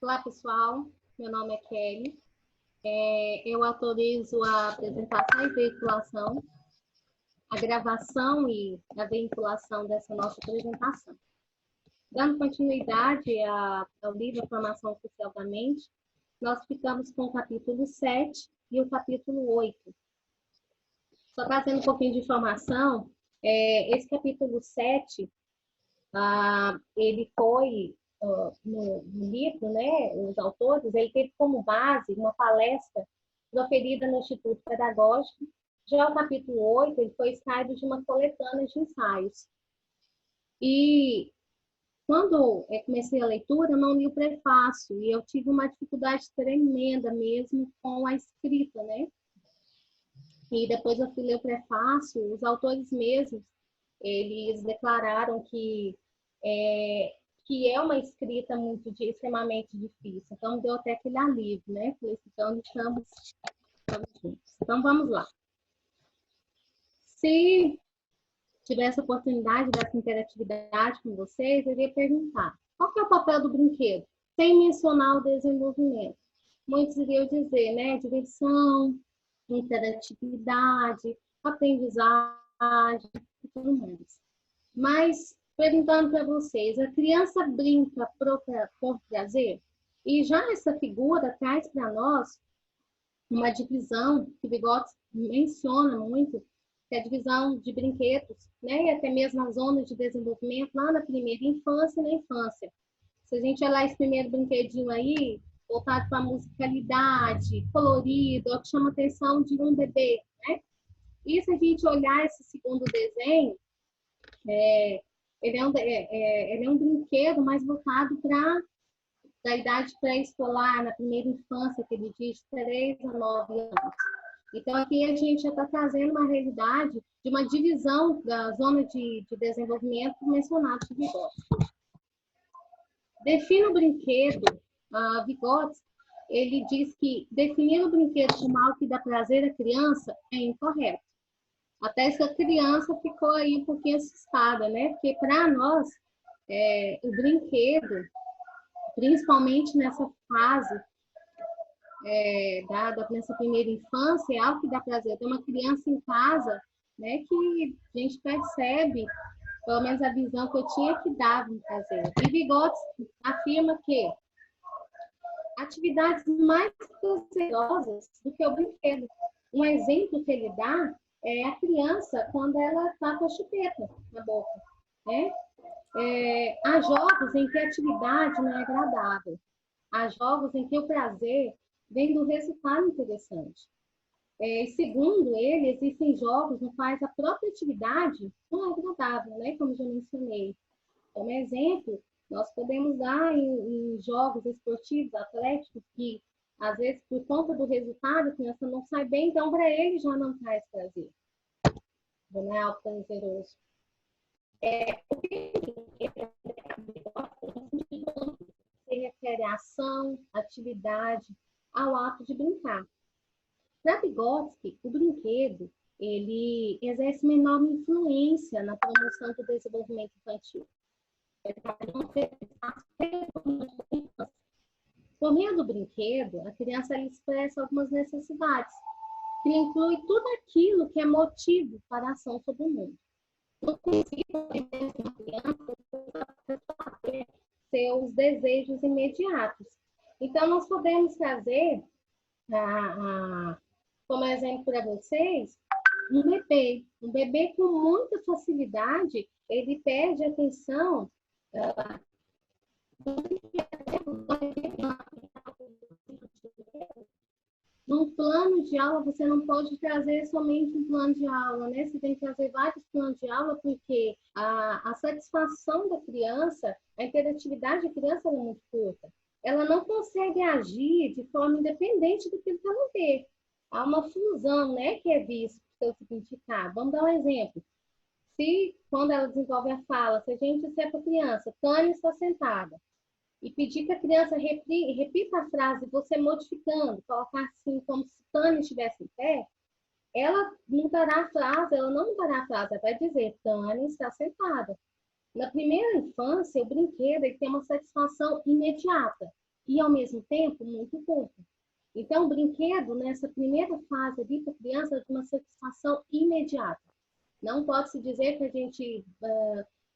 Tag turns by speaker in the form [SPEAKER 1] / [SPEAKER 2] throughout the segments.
[SPEAKER 1] Olá, pessoal. Meu nome é Kelly. Eu autorizo a apresentação e veiculação, a gravação e a veiculação dessa nossa apresentação. Dando continuidade ao livro Formação Oficial da Mente, nós ficamos com o capítulo 7 e o capítulo 8. Só trazendo um pouquinho de informação, esse capítulo 7, ele foi... No livro, né, os autores, ele teve como base uma palestra proferida no Instituto Pedagógico. Já o capítulo 8, ele foi extraído de uma coletânea de ensaios. E quando eu comecei a leitura, eu não li o prefácio, e eu tive uma dificuldade tremenda mesmo com a escrita, né? E depois eu fui ler o prefácio, os autores mesmos, eles declararam que é uma escrita extremamente difícil. Então, deu até aquele alívio, né? Então, estamos juntos. Então, vamos lá. Se tivesse a oportunidade dessa interatividade com vocês, eu iria perguntar, qual que é o papel do brinquedo? Sem mencionar o desenvolvimento. Muitos iriam dizer, né? Diversão, interatividade, aprendizagem e tudo mais. Mas... perguntando para vocês, a criança brinca por prazer? E já essa figura traz para nós uma divisão que Vygotsky menciona muito, que é a divisão de brinquedos, né? E até mesmo a zona de desenvolvimento lá na primeira infância e na infância. Se a gente olhar esse primeiro brinquedinho aí, voltado para a musicalidade, colorido, é o que chama a atenção de um bebê, né? E se a gente olhar esse segundo desenho, ele é um brinquedo mais voltado para a idade pré-escolar, na primeira infância, que ele diz, de 3 a 9 anos. Então, aqui a gente já está trazendo uma realidade de uma divisão da zona de desenvolvimento mencionado por Vygotsky. Define o brinquedo, Vygotsky, ele diz que definir o brinquedo como algo que dá prazer à criança é incorreto. Até essa criança ficou aí um pouquinho assustada, né? Porque para nós, o brinquedo, principalmente nessa fase nessa primeira infância, é algo que dá prazer. Tem uma criança em casa, né, que a gente percebe, pelo menos a visão que eu tinha, que dava um prazer. E Vygotsky afirma que atividades mais prazerosas do que o brinquedo. Um exemplo que ele dá é a criança quando ela está com a chupeta na boca, né? Há jogos em que a atividade não é agradável. Há jogos em que o prazer vem do resultado interessante. Segundo ele, existem jogos nos quais a própria atividade não é agradável, né? Como já mencionei. Como exemplo, nós podemos dar em jogos esportivos, atléticos, que às vezes, por conta do resultado, a criança não sai bem, então para ele já não traz prazer. Não é algo prazeroso. Se refere à ação, atividade, ao ato de brincar. Para Vygotsky, o brinquedo, ele exerce uma enorme influência na promoção do desenvolvimento infantil. Por meio do brinquedo, a criança expressa algumas necessidades, que inclui tudo aquilo que é motivo para a ação sobre o mundo. No princípio, uma criança seus desejos imediatos. Então, nós podemos trazer, como exemplo para vocês, um bebê. Um bebê com muita facilidade, ele perde a atenção num plano de aula. Você não pode trazer somente um plano de aula, né? Você tem que trazer vários planos de aula, porque a satisfação da criança, a interatividade da criança é muito curta. Ela não consegue agir de forma independente do que ela vê. Há uma fusão, né, que é visto pelo significado. Vamos dar um exemplo. Se, quando ela desenvolve a fala, se a gente disser para a criança, Tânia está sentada, e pedir que a criança repita a frase, você modificando, colocar assim como se Tânia estivesse em pé, ela não mudará a frase, ela vai dizer, Tânia está sentada. Na primeira infância, o brinquedo ele tem uma satisfação imediata. e, ao mesmo tempo, muito curta. Então, o brinquedo, nessa primeira fase ali, para a criança, é de uma satisfação imediata. Não pode-se dizer que a gente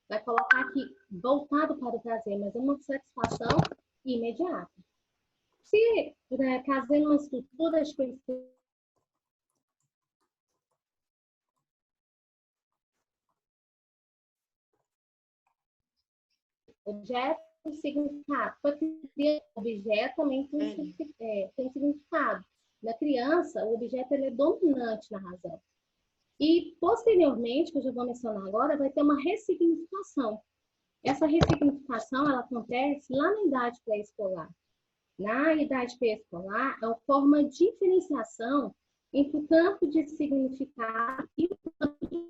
[SPEAKER 1] vai colocar aqui voltado para o prazer, mas é uma satisfação imediata. Se casando uma estrutura de objeto e significado. Para criança, o objeto também tem significado. Na criança, o objeto ele é dominante na razão. E, posteriormente, que eu já vou mencionar agora, vai ter uma ressignificação. Essa ressignificação ela acontece lá na idade pré-escolar. Na idade pré-escolar, ocorre uma diferenciação entre o campo de significado e o campo de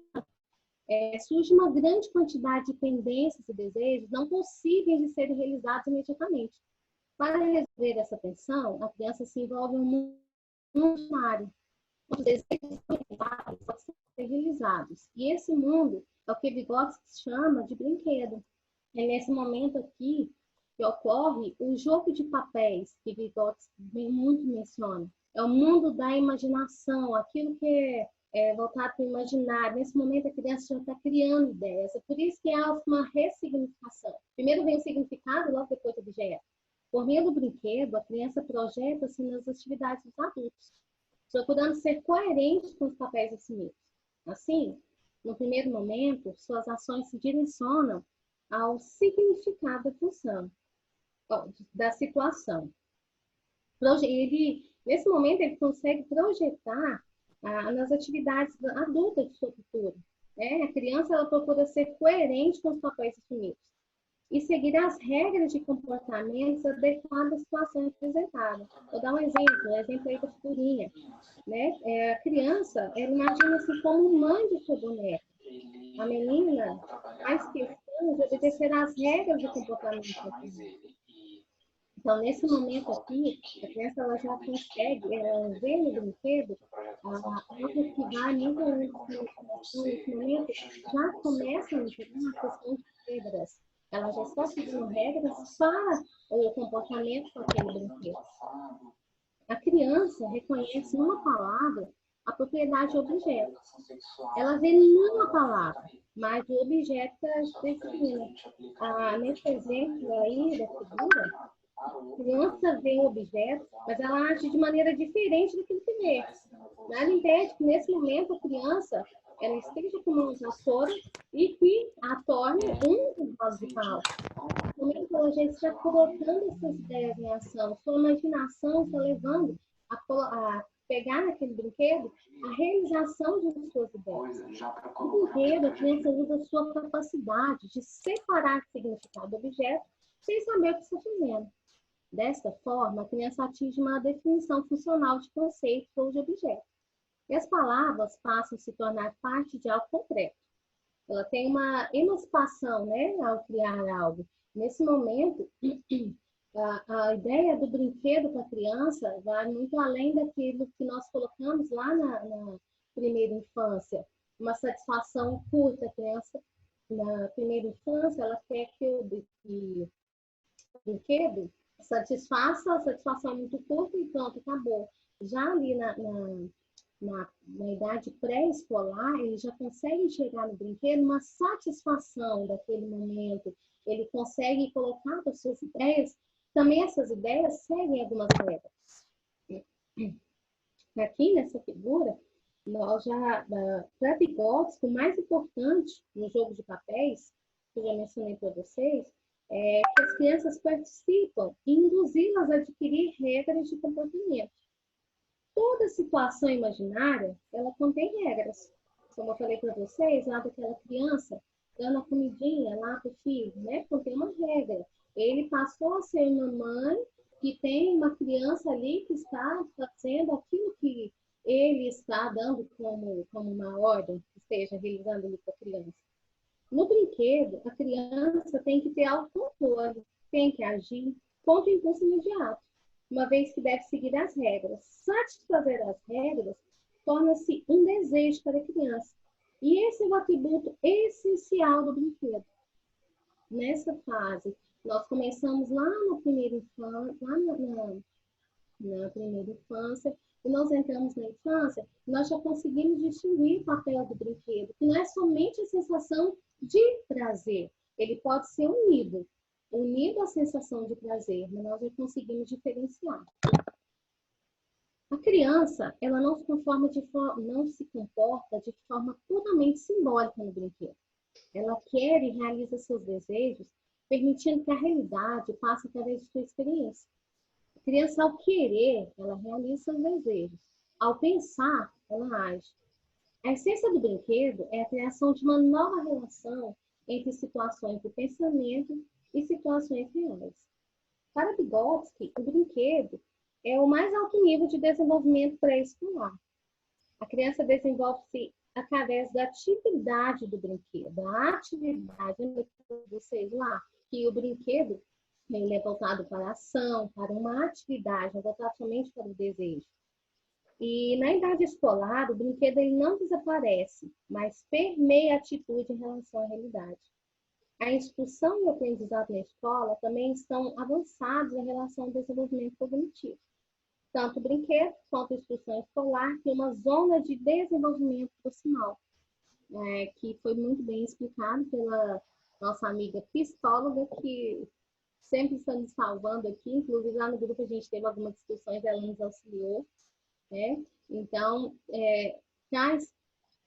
[SPEAKER 1] surge uma grande quantidade de pendências e desejos não possíveis de serem realizados imediatamente. Para resolver essa tensão, a criança se envolve em um mundo área. Os desejos podem ser realizados. E esse mundo é o que Vygotsky chama de brinquedo. É nesse momento aqui que ocorre o jogo de papéis, que Vygotsky muito menciona. É o mundo da imaginação, aquilo que é voltado para o imaginário. Nesse momento, a criança já está criando ideias. É por isso que há uma ressignificação. Primeiro vem o significado, logo depois o objeto. Por meio do brinquedo, a criança projeta-se nas atividades dos adultos, procurando ser coerente com os papéis assumidos. Assim, no primeiro momento, suas ações se direcionam ao significado da função, da situação. Nesse momento, ele consegue projetar nas atividades adultas de sua cultura. A criança ela procura ser coerente com os papéis assumidos e seguir as regras de comportamentos adequadas à situação apresentada. Vou dar um exemplo aí da figurinha. A criança, ela imagina-se como mãe de sua boneca. A menina faz questão de obedecer às regras de comportamento. Então, nesse momento aqui, a criança ela já consegue ver no brinquedo algo que vai muito além da imaginação. Nesse momento, já começa a entender a questão de regras. Ela já está seguindo regras para o comportamento com aquele brinquedo. A criança reconhece numa palavra a propriedade do objeto. Ela vê numa palavra, mas o objeto está definido. Nesse exemplo aí da figura, a criança vê o objeto, mas ela age de maneira diferente do que ele vê. Nada impede que, nesse momento, a criança ela esteja como uma vassoura e que a torne um vaso de pau. No momento, ela já está colocando essas ideias em ação. Sua imaginação está levando a pegar naquele brinquedo a realização de suas ideias. No brinquedo, a criança usa a sua capacidade de separar o significado do objeto sem saber o que está fazendo. Desta forma, a criança atinge uma definição funcional de conceito ou de objeto. E as palavras passam a se tornar parte de algo concreto. Ela tem uma emancipação, ao criar algo. Nesse momento, a ideia do brinquedo para a criança vai muito além daquilo que nós colocamos lá na primeira infância. Uma satisfação curta. A criança, na primeira infância, ela quer que o brinquedo satisfaça, a satisfação é muito curta e pronto, acabou. Já ali na idade pré-escolar, ele já consegue chegar no brinquedo uma satisfação daquele momento, ele consegue colocar as suas ideias, também essas ideias seguem algumas regras. Aqui nessa figura, nós já, para Vygotsky, o mais importante no jogo de papéis, que eu já mencionei para vocês, é que as crianças participam e induzi-las a adquirir regras de comportamento. Toda situação imaginária, ela contém regras. Como eu falei para vocês, lá daquela criança dando a comidinha lá para o filho, contém uma regra. Ele passou a ser uma mãe que tem uma criança ali que está fazendo aquilo que ele está dando como uma ordem, que esteja realizando ali para a criança. No brinquedo, a criança tem que ter autocontrole, tem que agir contra o impulso imediato, uma vez que deve seguir as regras. Satisfazer as regras torna-se um desejo para a criança. E esse é o atributo essencial do brinquedo. Nessa fase Nós começamos lá na primeira infância, na primeira infância, e nós entramos na infância, nós já conseguimos distinguir o papel do brinquedo, que não é somente a sensação de prazer, ele pode ser unido à sensação de prazer, mas nós já conseguimos diferenciar. A criança, ela não se comporta de forma totalmente simbólica no brinquedo. Ela quer e realiza seus desejos, permitindo que a realidade passe através de sua experiência. A criança, ao querer, ela realiza seus desejos. Ao pensar, ela age. A essência do brinquedo é a criação de uma nova relação entre situações de pensamento e situações reais. Para Vygotsky, o brinquedo é o mais alto nível de desenvolvimento pré-escolar. A criança desenvolve-se através da atividade do brinquedo. A atividade, vocês lá, que o brinquedo ele é voltado para a ação, para uma atividade, não voltado somente para o desejo. E na idade escolar, o brinquedo ele não desaparece, mas permeia a atitude em relação à realidade. A instrução e o aprendizado na escola também estão avançados em relação ao desenvolvimento cognitivo. Tanto o brinquedo quanto a instrução escolar tem uma zona de desenvolvimento proximal, que foi muito bem explicado pela nossa amiga psicóloga, que sempre está nos salvando aqui. Inclusive, lá no grupo a gente teve algumas discussões, ela nos auxiliou, né? Então, traz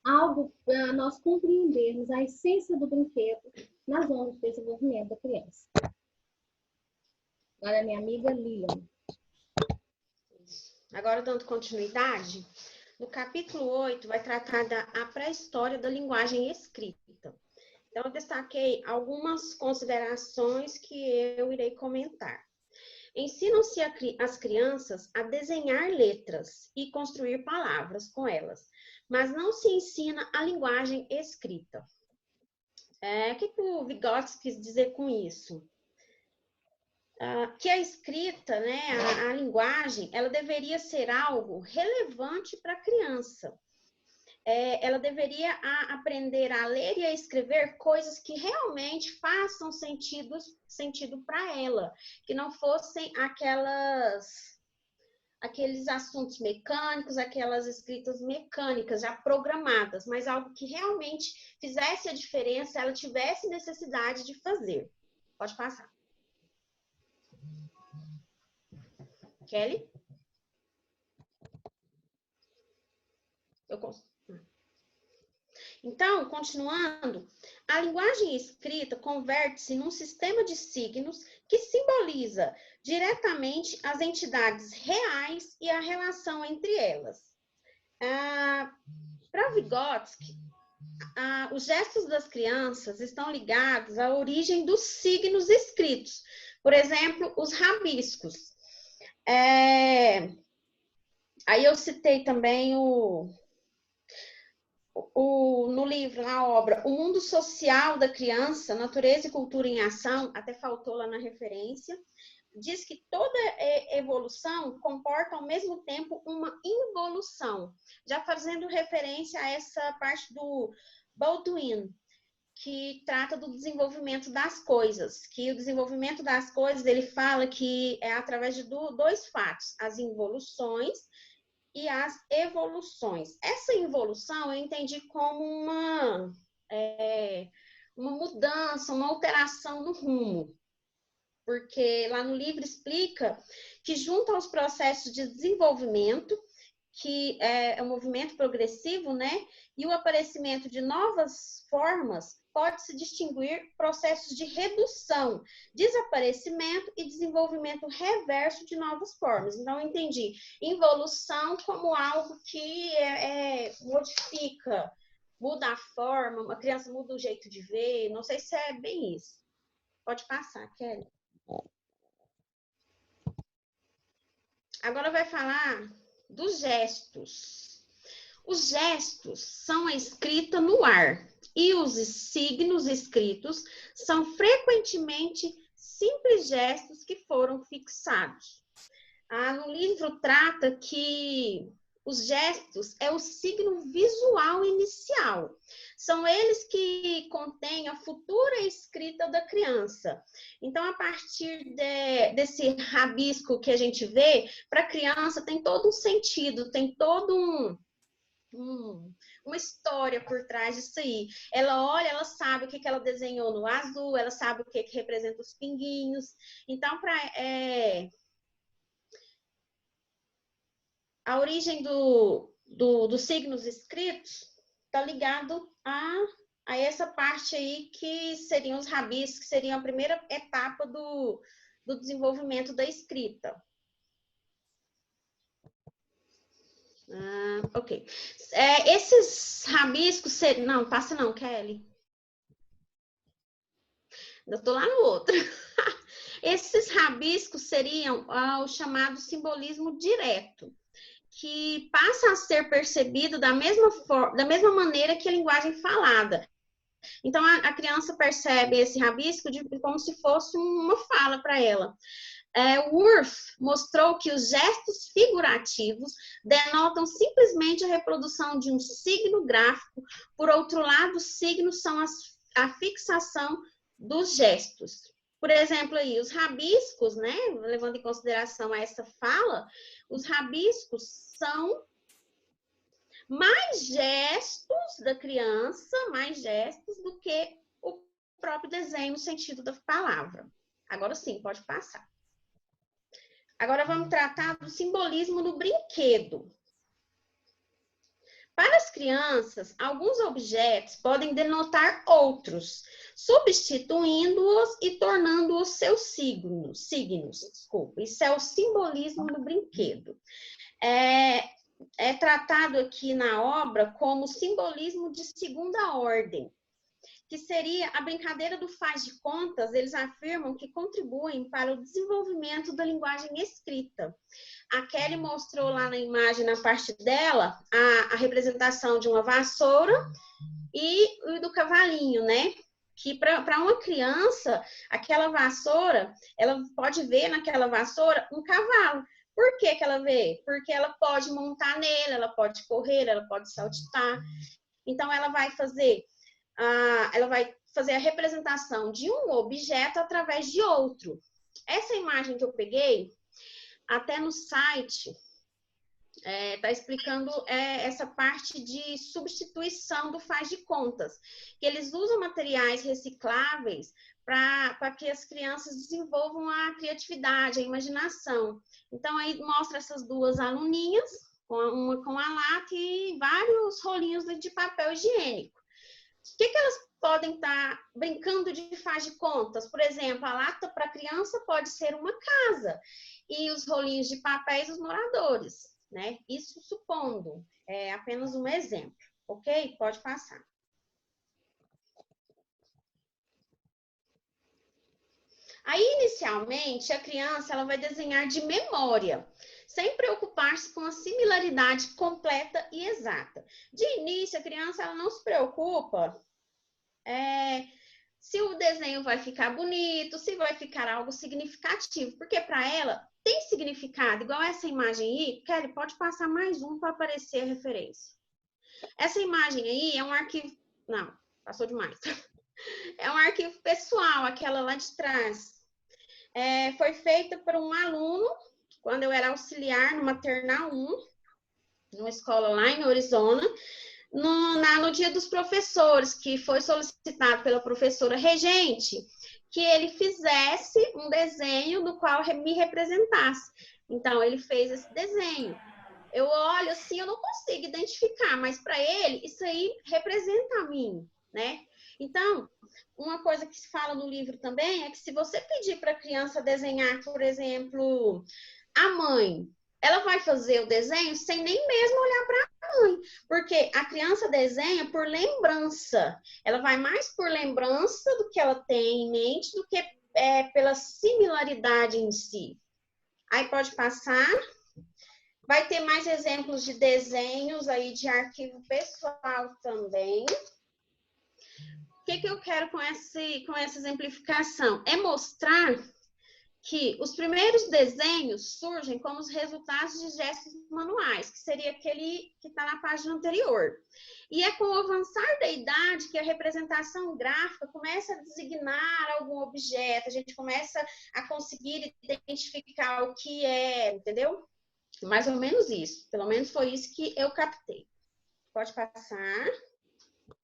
[SPEAKER 1] algo para nós compreendermos a essência do brinquedo na zona de desenvolvimento da criança. Agora, minha amiga Lilian.
[SPEAKER 2] Agora, dando continuidade, no capítulo 8 vai tratar da pré-história da linguagem escrita. Então, eu destaquei algumas considerações que eu irei comentar. Ensinam-se as crianças a desenhar letras e construir palavras com elas, mas não se ensina a linguagem escrita. O que o Vygotsky quis dizer com isso? Que a escrita, né, a linguagem, ela deveria ser algo relevante para a criança. Ela deveria aprender a ler e a escrever coisas que realmente façam sentido para ela, que não fossem aqueles assuntos mecânicos, aquelas escritas mecânicas já programadas, mas algo que realmente fizesse a diferença, ela tivesse necessidade de fazer. Pode passar. Kelly? Então, continuando, a linguagem escrita converte-se num sistema de signos que simboliza diretamente as entidades reais e a relação entre elas. Para Vygotsky, os gestos das crianças estão ligados à origem dos signos escritos. Por exemplo, os rabiscos. Aí eu citei também no livro, na obra, O Mundo Social da Criança, Natureza e Cultura em Ação, até faltou lá na referência, diz que toda evolução comporta ao mesmo tempo uma involução, já fazendo referência a essa parte do Baldwin, que trata do desenvolvimento das coisas, que o desenvolvimento das coisas, ele fala que é através de dois fatos, as involuções e as evoluções. Essa involução eu entendi como uma mudança, uma alteração no rumo, porque lá no livro explica que junto aos processos de desenvolvimento, que é um movimento progressivo, né, e o aparecimento de novas formas, pode-se distinguir processos de redução, desaparecimento e desenvolvimento reverso de novas formas. Então, eu entendi involução como algo que modifica, muda a forma, a criança muda o jeito de ver, não sei se é bem isso. Pode passar, Kelly. Agora vai falar dos gestos. Os gestos são a escrita no ar e os signos escritos são frequentemente simples gestos que foram fixados. No livro trata que os gestos é o signo visual inicial. são eles que contêm a futura escrita da criança. Então, a partir desse rabisco que a gente vê, para a criança tem todo um sentido, tem todo uma história por trás disso aí. Ela olha, ela sabe o que ela desenhou no azul, ela sabe o que representa os pinguinhos. Então, a origem dos signos escritos está ligado a essa parte aí que seriam os rabiscos, que seriam a primeira etapa do desenvolvimento da escrita. Ok. Esses rabiscos seriam... Não, passa não, Kelly. Eu estou lá no outro. Esses rabiscos seriam o chamado simbolismo direto, que passa a ser percebido da mesma maneira que a linguagem falada. Então, a criança percebe esse rabisco como se fosse uma fala para ela. Worth mostrou que os gestos figurativos denotam simplesmente a reprodução de um signo gráfico. Por outro lado, os signos são a fixação dos gestos. Por exemplo, aí, os rabiscos, né, levando em consideração essa fala, os rabiscos são mais gestos da criança, mais gestos do que o próprio desenho no sentido da palavra. Agora sim, pode passar. Agora vamos tratar do simbolismo no brinquedo. Para as crianças, alguns objetos podem denotar outros, substituindo-os e tornando-os seus signos. Desculpa. Isso é o simbolismo no brinquedo. É tratado aqui na obra como simbolismo de segunda ordem, que seria a brincadeira do faz de contas. Eles afirmam que contribuem para o desenvolvimento da linguagem escrita. A Kelly mostrou lá na imagem, na parte dela, a representação de uma vassoura e do cavalinho, né? Que para uma criança, aquela vassoura, ela pode ver naquela vassoura um cavalo. Por que ela vê? Porque ela pode montar nele, ela pode correr, ela pode saltitar. Então, ela vai fazer a representação de um objeto através de outro. Essa imagem que eu peguei, até no site, está explicando essa parte de substituição do faz de contas, que eles usam materiais recicláveis para que as crianças desenvolvam a criatividade, a imaginação. Então, aí mostra essas duas aluninhas, uma com a lata e vários rolinhos de papel higiênico. O que elas podem estar brincando de faz de contas? Por exemplo, a lata para criança pode ser uma casa e os rolinhos de papéis os moradores, né? Isso supondo, é apenas um exemplo, ok? Pode passar. Aí, inicialmente, a criança ela vai desenhar de memória, sem preocupar-se com a similaridade completa e exata. De início, a criança ela não se preocupa se o desenho vai ficar bonito, se vai ficar algo significativo, porque para ela tem significado, igual essa imagem aí. Kelly, pode passar mais um para aparecer a referência. Essa imagem aí é um arquivo... Não, passou demais. É um arquivo pessoal, aquela lá de trás. Foi feita por um aluno, quando eu era auxiliar no Maternal 1, numa escola lá em Arizona, no Dia dos Professores, que foi solicitado pela professora regente, que ele fizesse um desenho do qual me representasse. Então, ele fez esse desenho. Eu olho assim, eu não consigo identificar, mas para ele, isso aí representa a mim, né? Então, uma coisa que se fala no livro também é que se você pedir para a criança desenhar, por exemplo, a mãe, ela vai fazer o desenho sem nem mesmo olhar para a mãe, porque a criança desenha por lembrança. Ela vai mais por lembrança do que ela tem em mente do que pela similaridade em si. Aí pode passar. Vai ter mais exemplos de desenhos aí de arquivo pessoal também. O que eu quero com essa exemplificação? É mostrar que os primeiros desenhos surgem como os resultados de gestos manuais, que seria aquele que está na página anterior. E é com o avançar da idade que a representação gráfica começa a designar algum objeto, a gente começa a conseguir identificar o que é, entendeu? Mais ou menos isso. Pelo menos foi isso que eu captei. Pode passar.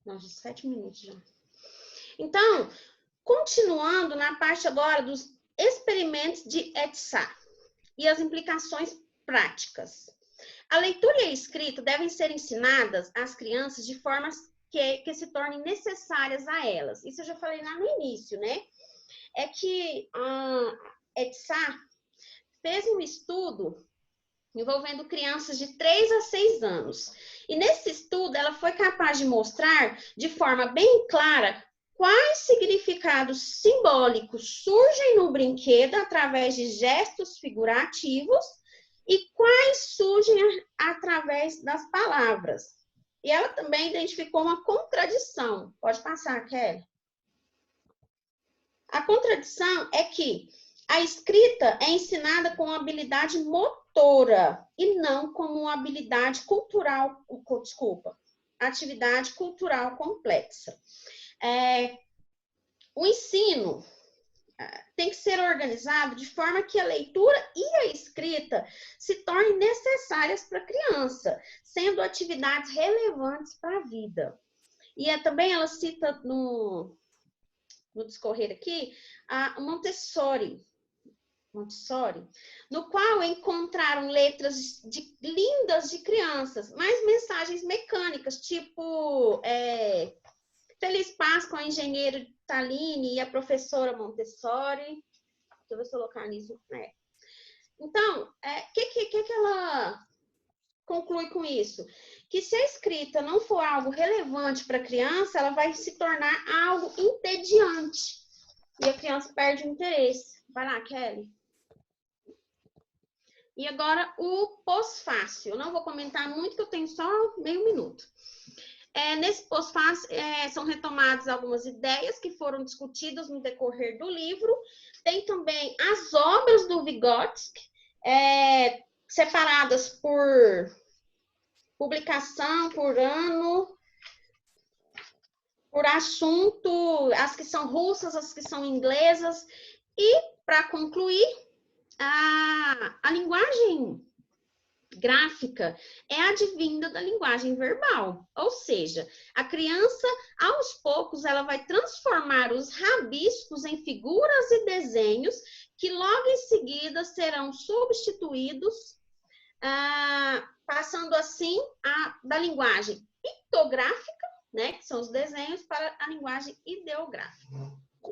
[SPEAKER 2] Nossa, 7 minutos já. Então, continuando na parte agora dos experimentos de Edzard e as implicações práticas. A leitura e a escrita devem ser ensinadas às crianças de formas que se tornem necessárias a elas. Isso eu já falei lá no início, né? É que Edzard fez um estudo envolvendo crianças de 3 a 6 anos. E nesse estudo, ela foi capaz de mostrar de forma bem clara quais significados simbólicos surgem no brinquedo através de gestos figurativos e quais surgem através das palavras. E ela também identificou uma contradição. Pode passar, Kelly. A contradição é que a escrita é ensinada com habilidade motora e não como uma habilidade cultural, atividade cultural complexa. O ensino tem que ser organizado de forma que a leitura e a escrita se tornem necessárias para a criança, sendo atividades relevantes para a vida. E também ela cita no discorrer aqui a Montessori, no qual encontraram letras lindas de crianças, mas mensagens mecânicas, tipo Feliz Páscoa, engenheiro Taline e a professora Montessori. Deixa eu ver se eu localizo. Então, o que ela conclui com isso? Que se a escrita não for algo relevante para a criança, ela vai se tornar algo entediante. E a criança perde o interesse. Vai lá, Kelly. E agora o pós-fácil. Eu não vou comentar muito, que eu tenho só meio minuto. Nesse pós-fácil são retomadas algumas ideias que foram discutidas no decorrer do livro. Tem também as obras do Vygotsky, separadas por publicação, por ano, por assunto, as que são russas, as que são inglesas. E, para concluir, a linguagem gráfica é advinda da linguagem verbal, ou seja, a criança, aos poucos, ela vai transformar os rabiscos em figuras e desenhos que logo em seguida serão substituídos, passando assim da linguagem pictográfica, né, que são os desenhos, para a linguagem ideográfica.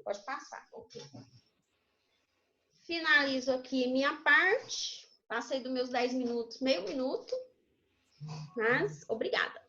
[SPEAKER 2] Pode passar. Okay. Finalizo aqui minha parte. Passei dos meus 10 minutos, meio minuto, mas obrigada.